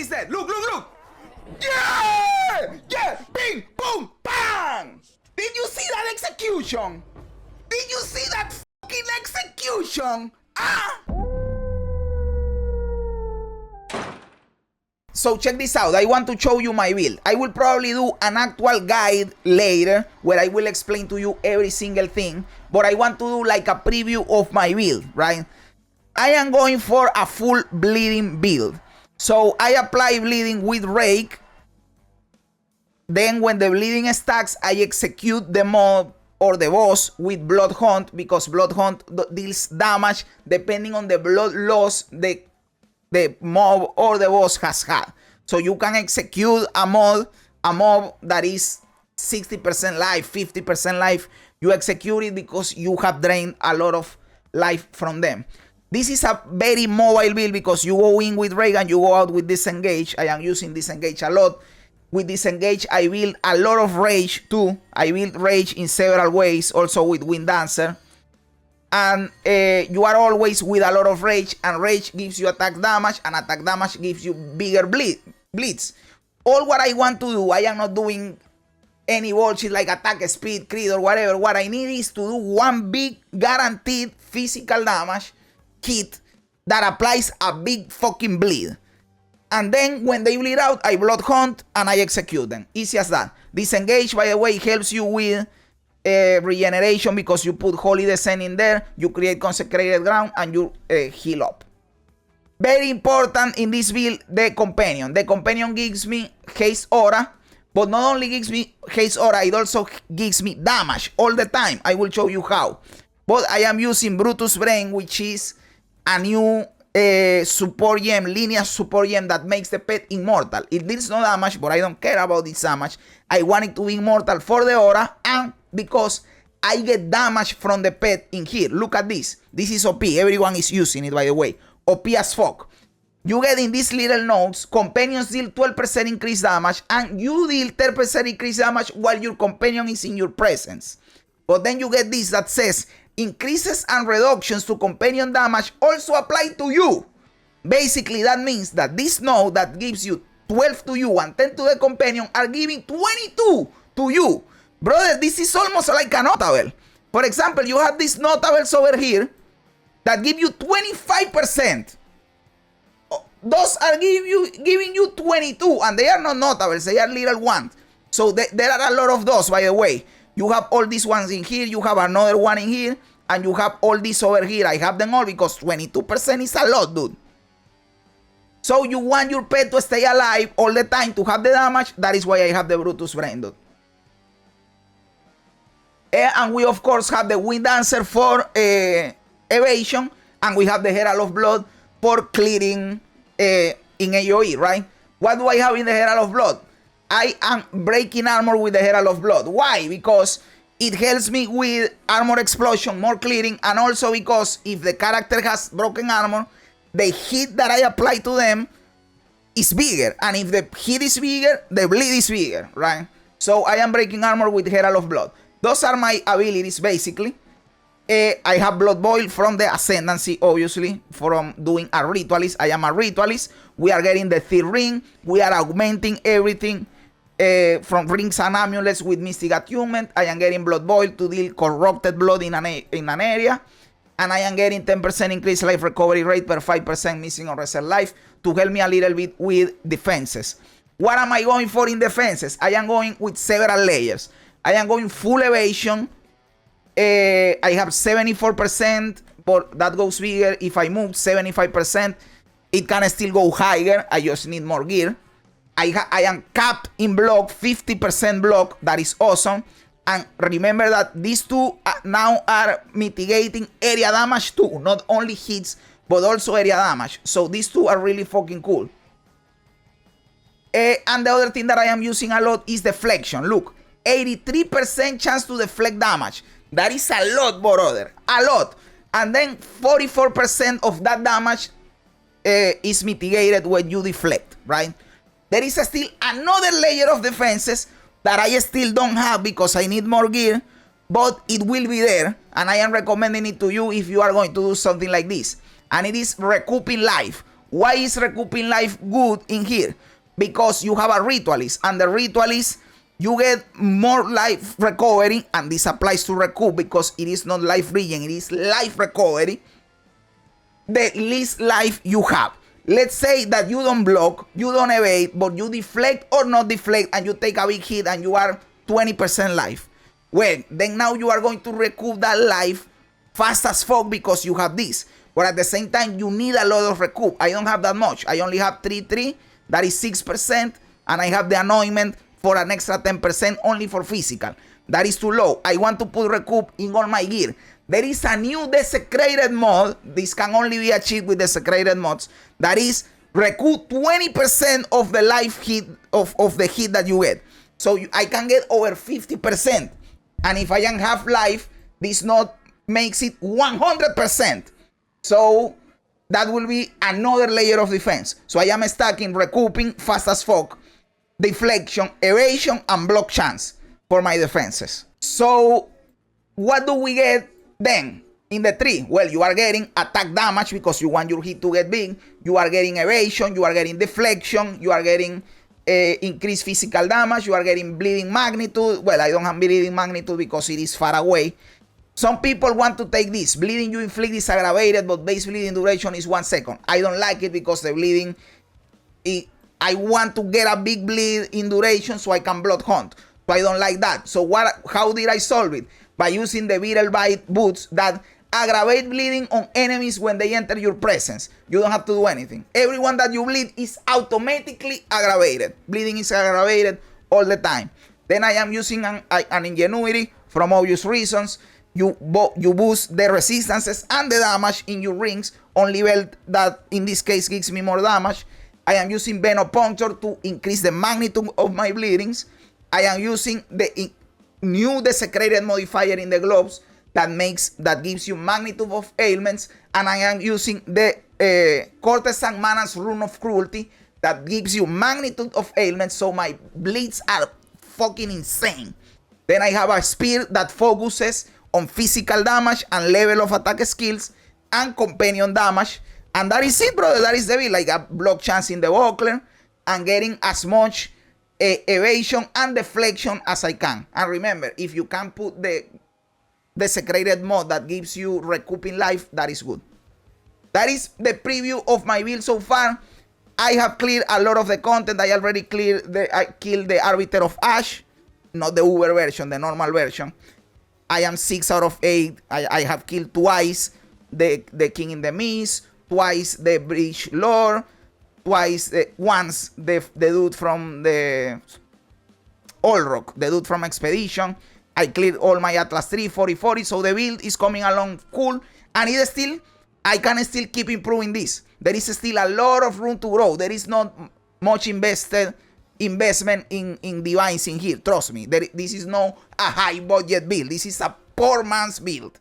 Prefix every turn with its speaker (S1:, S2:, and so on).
S1: is dead. Look, look, look. Yeah! Yeah! Bing! Boom! Bang! Did you see that execution? Did you see that fucking execution? Ah! So check this out. I want to show you my build. I will probably do an actual guide later where I will explain to you every single thing. But I want to do like a preview of my build, right? I am going for a full bleeding build. So I apply bleeding with Rake. Then when the bleeding stacks, I execute the mob or the boss with Blood Hunt, because Blood Hunt deals damage depending on the blood loss the mob or the boss has had. So you can execute a mob that is 60% life, 50% life. You execute it because you have drained a lot of life from them. This is a very mobile build because you go in with Rake and you go out with Disengage. I am using Disengage a lot. With Disengage, I build a lot of Rage too. I build Rage in several ways, also with Wind Dancer. And you are always with a lot of Rage, and Rage gives you attack damage, and attack damage gives you bigger bleeds. All what I want to do, I am not doing any bullshit like attack speed, crit, or whatever. What I need is to do one big guaranteed physical damage kit that applies a big fucking bleed. And then when they bleed out, I Blood Hunt and I execute them. Easy as that. Disengage, by the way, helps you with regeneration because you put Holy Descent in there, you create Consecrated Ground, and you heal up. Very important in this build, the Companion. The Companion gives me Haste Aura, but not only gives me Haste Aura, it also gives me damage all the time. I will show you how. But I am using Brutus Brain, which is a new support gem, lineage support gem that makes the pet immortal. It deals no damage, but I don't care about this damage. I want it to be immortal for the aura and because I get damage from the pet in here. Look at this. This is OP. Everyone is using it, by the way. OP as fuck. You get in these little notes, companions deal 12% increased damage and you deal 10% increased damage while your companion is in your presence. But then you get this that says increases and reductions to companion damage also apply to you. Basically, that means that this node that gives you 12 to you and 10 to the companion are giving 22 to you. Brother, this is almost like a notable. For example, you have these notables over here that give you 25%. Those are giving you 22, and they are not notables, they are little ones. So there are a lot of those, by the way. You have all these ones in here, you have another one in here, and you have all these over here. I have them all because 22% is a lot, dude. So you want your pet to stay alive all the time to have the damage. That is why I have the Brutus Brain, dude. And we, of course, have the Wind Dancer for evasion, and we have the Herald of Blood for clearing in AoE, right? What do I have in the Herald of Blood? I am breaking armor with the Herald of Blood. Why? Because it helps me with armor explosion, more clearing, and also because if the character has broken armor, the hit that I apply to them is bigger. And if the hit is bigger, the bleed is bigger, right? So I am breaking armor with Herald of Blood. Those are my abilities, basically. I have Blood Boil from the Ascendancy, obviously, from doing a Ritualist. I am a Ritualist. We are getting the third ring. We are augmenting everything from rings and amulets with Mystic Attunement. I am getting Blood Boil to deal corrupted blood in an area. And I am getting 10% increased life recovery rate per 5% missing or reserve life to help me a little bit with defenses. What am I going for in defenses? I am going with several layers. I am going full evasion. I have 74%, but that goes bigger. If I move 75%, it can still go higher. I just need more gear. I am capped in block, 50% block. That is awesome. And remember that these two now are mitigating area damage too. Not only hits, but also area damage. So these two are really fucking cool. And the other thing that I am using a lot is deflection. Look, 83% chance to deflect damage. That is a lot, brother. A lot. And then 44% of that damage is mitigated when you deflect, right? There is still another layer of defenses that I still don't have because I need more gear, but it will be there, and I am recommending it to you if you are going to do something like this. And it is recouping life. Why is recouping life good in here? Because you have a Ritualist, and the Ritualist, you get more life recovery, and this applies to recoup because it is not life regen, it is life recovery. The least life you have. Let's say that you don't block, you don't evade, but you deflect or not deflect, and you take a big hit and you are 20% life. Well, then now you are going to recoup that life fast as fuck because you have this. But at the same time, you need a lot of recoup. I don't have that much. I only have 3-3, that is 6%, and I have the anointment for an extra 10% only for physical. That is too low. I want to put recoup in all my gear. There is a new desecrated mod. This can only be achieved with desecrated mods. That is recoup 20% of the life hit of the hit that you get. So I can get over 50%. And if I am half life, this mod makes it 100%. So that will be another layer of defense. So I am stacking recouping fast as fuck, deflection, evasion, and block chance for my defenses. So what do we get then in the 3? Well, you are getting attack damage because you want your hit to get big. You are getting evasion, you are getting deflection, you are getting increased physical damage, you are getting bleeding magnitude. Well, I don't have bleeding magnitude because it is far away. Some people want to take this. Bleeding you inflict is aggravated, but base bleeding duration is 1 second. I don't like it because the bleeding, I want to get a big bleed in duration so I can blood hunt. So I don't like that. So how did I solve it? By using the Beetle Boots that aggravate bleeding on enemies when they enter your presence. You don't have to do anything. Everyone that you bleed is automatically aggravated. Bleeding is aggravated all the time. Then I am using an ingenuity from obvious reasons. You boost the resistances and the damage in your rings on level that in this case gives me more damage. I am using Venopuncture to increase the magnitude of my bleedings. I am using the new desecrated modifier in the gloves that gives you magnitude of ailments, and I am using the Courtesan Mana's Rune of Cruelty that gives you magnitude of ailments, so my bleeds are fucking insane. Then I have a spear that focuses on physical damage and level of attack skills and companion damage, and that is it, brother. That is the build. Like a block chance in the buckler and getting as much evasion and deflection as I can. And remember, if you can put the desecrated mod that gives you recouping life, that is good. That is the preview of my build so far. I have cleared a lot of the content. I already I killed the Arbiter of Ash, not the Uber version, the normal version. I am 6 out of 8. I have killed twice the King in the Mist, twice the Bridge Lord, once the dude from the Old Rock, the dude from Expedition. I cleared all my Atlas 3, 40, so the build is coming along cool, and it is still, I can still keep improving this. There is still a lot of room to grow. There is not much investment in divines in here. Trust me, this is not a high budget build. This is a poor man's build.